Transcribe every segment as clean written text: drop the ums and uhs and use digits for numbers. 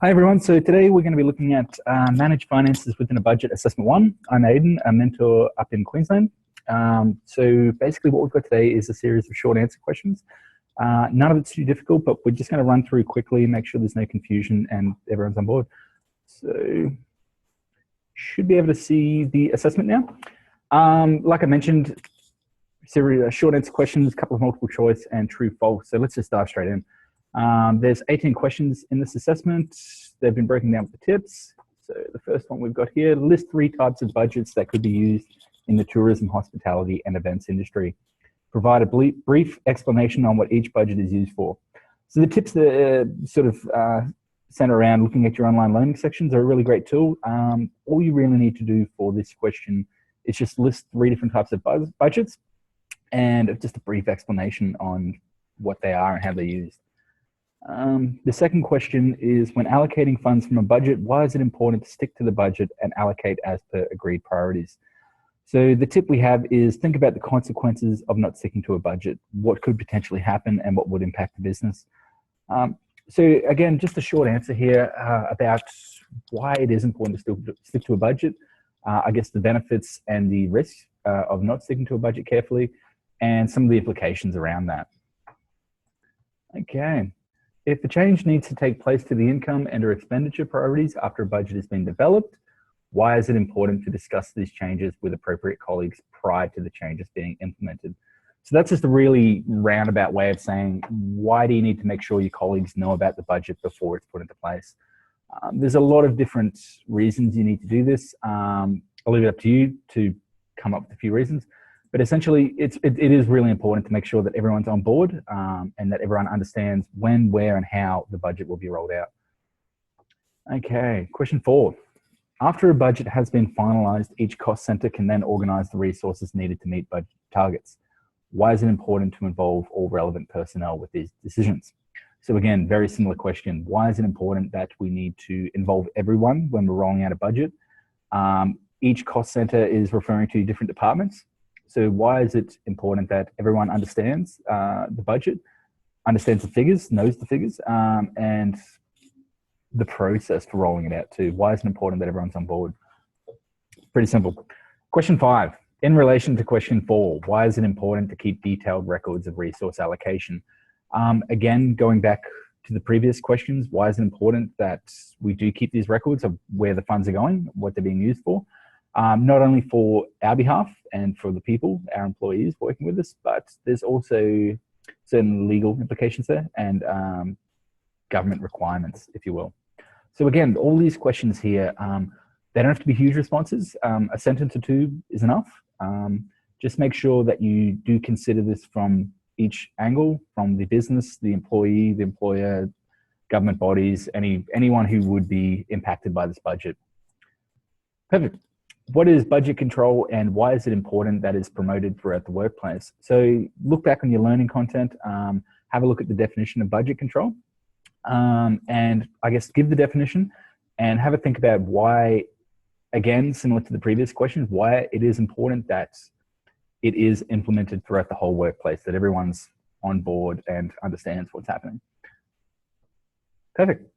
Hi everyone, so today we're going to be looking at managed finances within a budget assessment 1. I'm Aidan, a mentor up in Queensland. So basically what we've got today is a series of short answer questions. None of it's too difficult, but we're just going to run through quickly and make sure there's no confusion and everyone's on board. So should be able to see the assessment now. Like I mentioned, series of short answer questions, a couple of multiple choice and true false. So let's just dive straight in. There's 18 questions in this assessment. They've been broken down with the tips. So the first one we've got here, list 3 types of budgets that could be used in the tourism, hospitality and events industry. Provide a brief explanation on what each budget is used for. So the tips that sort of center around looking at your online learning sections are a really great tool. All you really need to do for this question is just list 3 different types of budgets and just a brief explanation on what they are and how they're used. The second question is, when allocating funds from a budget, why is it important to stick to the budget and allocate as per agreed priorities? So the tip we have is think about the consequences of not sticking to a budget, what could potentially happen and what would impact the business. So again, just a short answer here about why it is important to still stick to a budget. I guess the benefits and the risks of not sticking to a budget carefully and some of the implications around that. Okay. If the change needs to take place to the income and or expenditure priorities after a budget has been developed, why is it important to discuss these changes with appropriate colleagues prior to the changes being implemented? So that's just a really roundabout way of saying, why do you need to make sure your colleagues know about the budget before it's put into place? There's a lot of different reasons you need to do this. I'll leave it up to you to come up with a few reasons. But essentially, it is really important to make sure that everyone's on board and that everyone understands when, where, and how the budget will be rolled out. Okay, question 4. After a budget has been finalised, each cost centre can then organise the resources needed to meet budget targets. Why is it important to involve all relevant personnel with these decisions? So again, very similar question. Why is it important that we need to involve everyone when we're rolling out a budget? Each cost centre is referring to different departments. So why is it important that everyone understands the budget, understands the figures, knows the figures, and the process for rolling it out too? Why is it important that everyone's on board? Pretty simple. Question 5, in relation to question 4, why is it important to keep detailed records of resource allocation? Again, going back to the previous questions, why is it important that we do keep these records of where the funds are going, what they're being used for? Not only for our behalf and for the people, our employees working with us, but there's also certain legal implications there and government requirements, if you will. So again, all these questions here, they don't have to be huge responses. A sentence or 2 is enough. Just make sure that you do consider this from each angle, from the business, the employee, the employer, government bodies, anyone who would be impacted by this budget. Perfect. What is budget control and why is it important that it's promoted throughout the workplace? So look back on your learning content, have a look at the definition of budget control, and I guess give the definition and have a think about why, again, similar to the previous questions, why it is important that it is implemented throughout the whole workplace, that everyone's on board and understands what's happening. Perfect.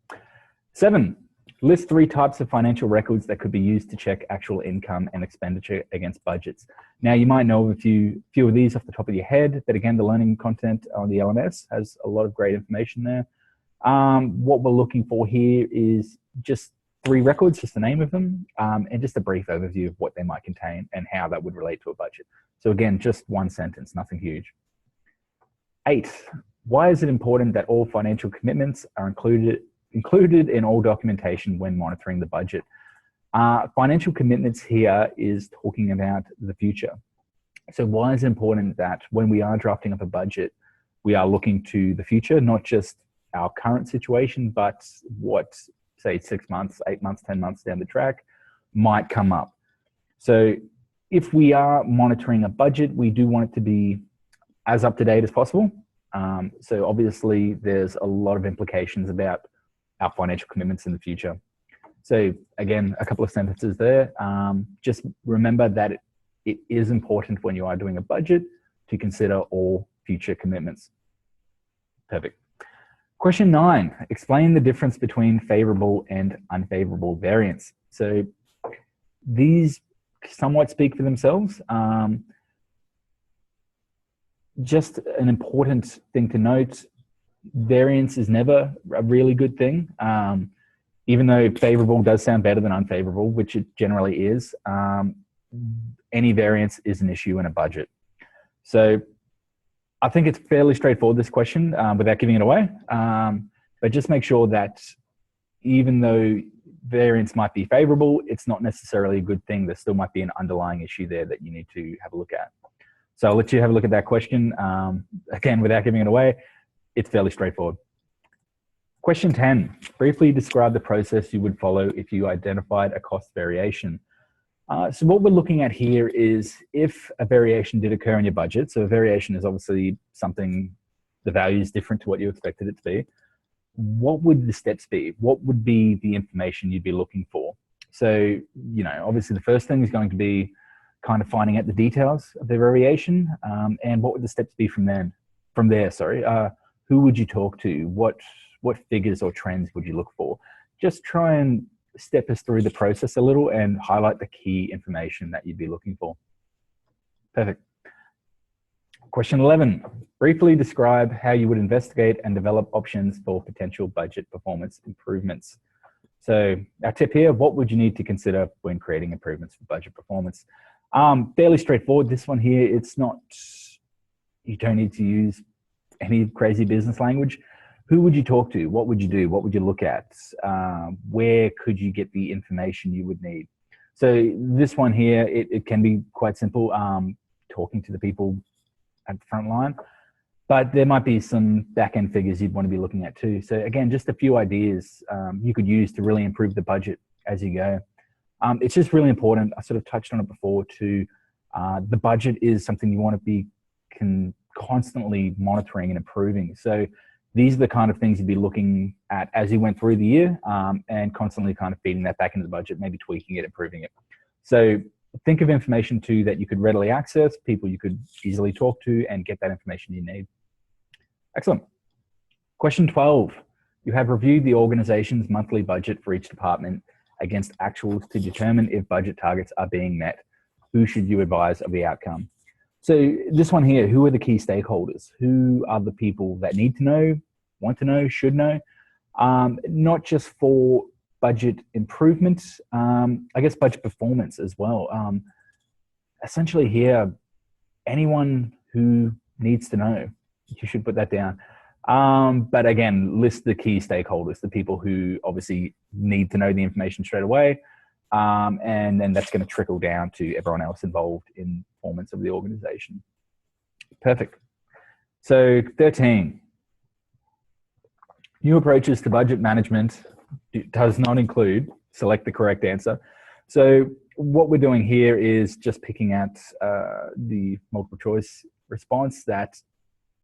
7. List 3 types of financial records that could be used to check actual income and expenditure against budgets. Now, you might know a few of these off the top of your head, but again, the learning content on the LMS has a lot of great information there. What we're looking for here is just 3 records, just the name of them, and just a brief overview of what they might contain and how that would relate to a budget. So again, just 1 sentence, nothing huge. 8, why is it important that all financial commitments are included in all documentation when monitoring the budget? Financial commitments here is talking about the future. So why is it important that when we are drafting up a budget, we are looking to the future, not just our current situation, but what, say, 6 months, 8 months, 10 months down the track might come up. So if we are monitoring a budget, we do want it to be as up to date as possible. So obviously there's a lot of implications about our financial commitments in the future. So again, a couple of sentences there. Just remember that it is important when you are doing a budget to consider all future commitments. Perfect. Question 9, explain the difference between favorable and unfavorable variance. So these somewhat speak for themselves. Just an important thing to note, variance is never a really good thing. Even though favorable does sound better than unfavorable, which it generally is, any variance is an issue in a budget. So I think it's fairly straightforward, this question, without giving it away. But just make sure that even though variance might be favorable, it's not necessarily a good thing. There still might be an underlying issue there that you need to have a look at. So I'll let you have a look at that question. Again, without giving it away, it's fairly straightforward. Question 10, briefly describe the process you would follow if you identified a cost variation. So what we're looking at here is if a variation did occur in your budget, so a variation is obviously something, the value is different to what you expected it to be, what would the steps be? What would be the information you'd be looking for? So, obviously the first thing is going to be kind of finding out the details of the variation, and what would the steps be from there? Who would you talk to? What figures or trends would you look for? Just try and step us through the process a little and highlight the key information that you'd be looking for. Perfect. Question 11, briefly describe how you would investigate and develop options for potential budget performance improvements. So our tip here, what would you need to consider when creating improvements for budget performance? Fairly straightforward, this one here. It's not, you don't need to use any crazy business language. Who would you talk to? What would you do? What would you look at? Where could you get the information you would need? So this one here, it can be quite simple, talking to the people at the front line, but there might be some back-end figures you'd want to be looking at too. So again, just a few ideas you could use to really improve the budget as you go. It's just really important. I sort of touched on it before too. The budget is something you want to be constantly monitoring and improving. So these are the kind of things you'd be looking at as you went through the year, and constantly kind of feeding that back into the budget, maybe tweaking it, improving it. So think of information too that you could readily access, people you could easily talk to and get that information you need. Excellent. Question 12, you have reviewed the organization's monthly budget for each department against actuals to determine if budget targets are being met. Who should you advise of the outcome? So this one here, who are the key stakeholders? Who are the people that need to know, want to know, should know? Not just for budget improvements, I guess budget performance as well. Essentially here, anyone who needs to know, you should put that down. But again, list the key stakeholders, the people who obviously need to know the information straight away. And then that's going to trickle down to everyone else involved in performance of the organization. Perfect. So 13, new approaches to budget management does not include select the correct answer. So what we're doing here is just picking out the multiple choice response that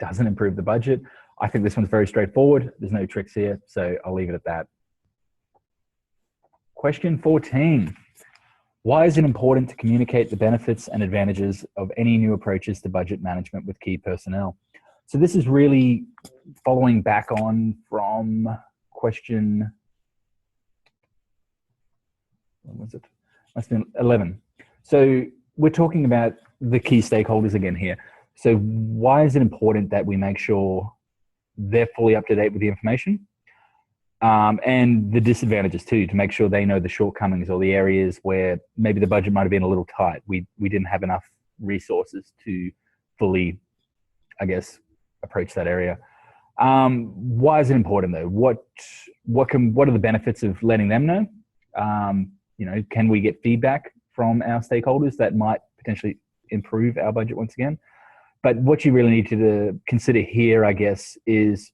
doesn't improve the budget. I think this one's very straightforward. There's no tricks here, so I'll leave it at that. Question 14, why is it important to communicate the benefits and advantages of any new approaches to budget management with key personnel? So this is really following back on from question, what was it? Must have been 11. So we're talking about the key stakeholders again here. So why is it important that we make sure they're fully up to date with the information? And the disadvantages too, to make sure they know the shortcomings or the areas where maybe the budget might have been a little tight. We didn't have enough resources to fully, I guess, approach that area. Why is it important though? What are the benefits of letting them know? Can we get feedback from our stakeholders that might potentially improve our budget once again? But what you really need to consider here, I guess, is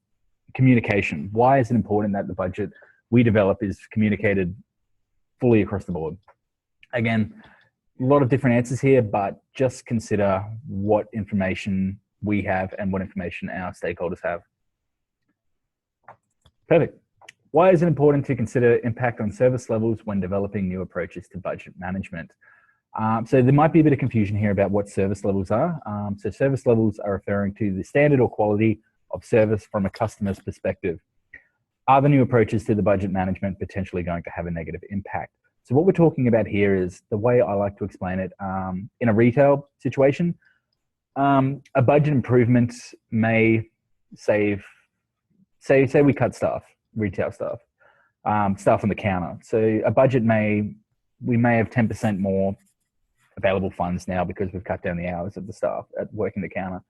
communication. Why is it important that the budget we develop is communicated fully across the board? Again, a lot of different answers here, but just consider what information we have and what information our stakeholders have. Perfect. Why is it important to consider impact on service levels when developing new approaches to budget management? So there might be a bit of confusion here about what service levels are. So service levels are referring to the standard or quality of service from a customer's perspective. Are the new approaches to the budget management potentially going to have a negative impact? So what we're talking about here is the way I like to explain it in a retail situation. A budget improvement may save, say we cut staff, retail staff, staff on the counter. So a budget we may have 10% more available funds now because we've cut down the hours of the staff at working the counter.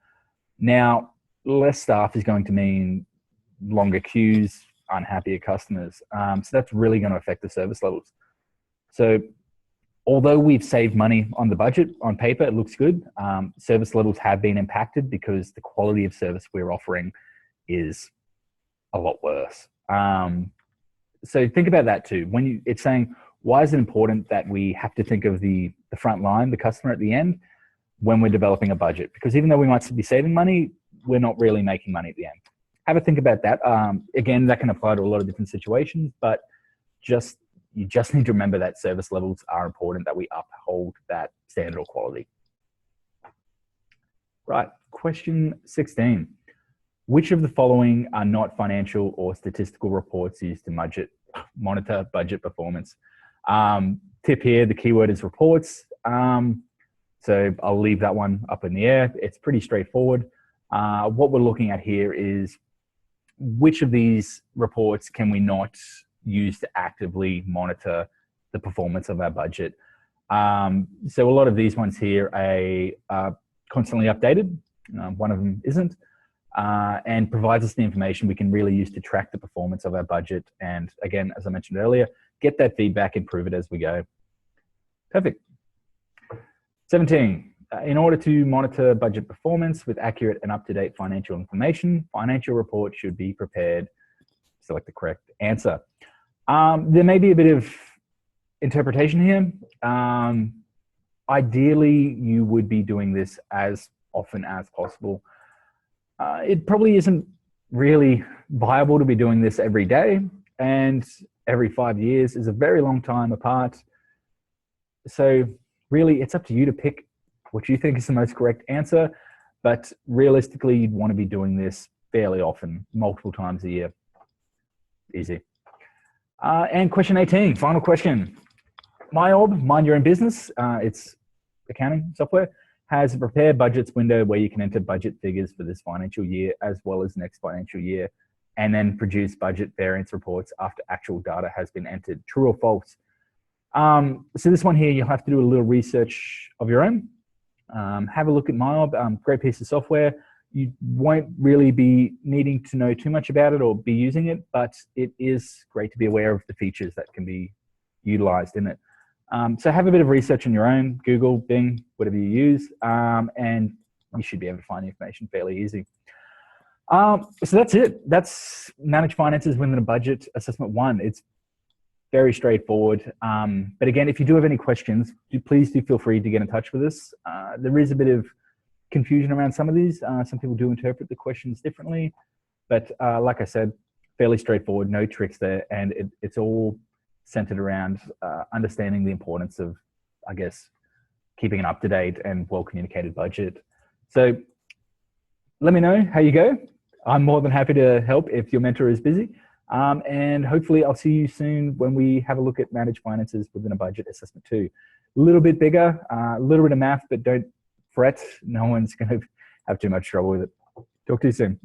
Now, less staff is going to mean longer queues, unhappier customers. So that's really going to affect the service levels. So although we've saved money on the budget, on paper, it looks good. Service levels have been impacted because the quality of service we're offering is a lot worse. So think about that too. It's saying, why is it important that we have to think of the front line, the customer at the end, when we're developing a budget? Because even though we might be saving money, we're not really making money at the end. Have a think about that. Again, that can apply to a lot of different situations, but you just need to remember that service levels are important, that we uphold that standard or quality. Right, question 16. Which of the following are not financial or statistical reports used to monitor budget performance? Tip here, the keyword is reports. So I'll leave that one up in the air. It's pretty straightforward. What we're looking at here is which of these reports can we not use to actively monitor the performance of our budget. So a lot of these ones here are constantly updated. One of them isn't. And provides us the information we can really use to track the performance of our budget. And again, as I mentioned earlier, get that feedback, improve it as we go. Perfect. 17, in order to monitor budget performance with accurate and up-to-date financial information, financial reports should be prepared. Select the correct answer. There may be a bit of interpretation here. Ideally, you would be doing this as often as possible. It probably isn't really viable to be doing this every day, and every 5 years is a very long time apart. So really, it's up to you to pick what you think is the most correct answer, but realistically, you'd want to be doing this fairly often, multiple times a year. Easy. And question 18, final question. MyOb, Mind Your Own Business, it's accounting software, has a prepare budgets window where you can enter budget figures for this financial year as well as next financial year, and then produce budget variance reports after actual data has been entered. True or false? So this one here, you'll have to do a little research of your own. Have a look at MyOb, great piece of software. You won't really be needing to know too much about it or be using it, but it is great to be aware of the features that can be utilized in it. So have a bit of research on your own, Google, Bing, whatever you use, and you should be able to find the information fairly easy. So that's it. That's Manage Finances Within a Budget Assessment 1. It's very straightforward. But again, if you do have any questions, please do feel free to get in touch with us. There is a bit of confusion around some of these. Some people do interpret the questions differently, but like I said, fairly straightforward, no tricks there. And it's all centered around understanding the importance of, I guess, keeping an up-to-date and well-communicated budget. So let me know how you go. I'm more than happy to help if your mentor is busy. And hopefully I'll see you soon when we have a look at Manage Finances Within a Budget Assessment 2. A little bit bigger, a little bit of math, but don't fret. No one's going to have too much trouble with it. Talk to you soon.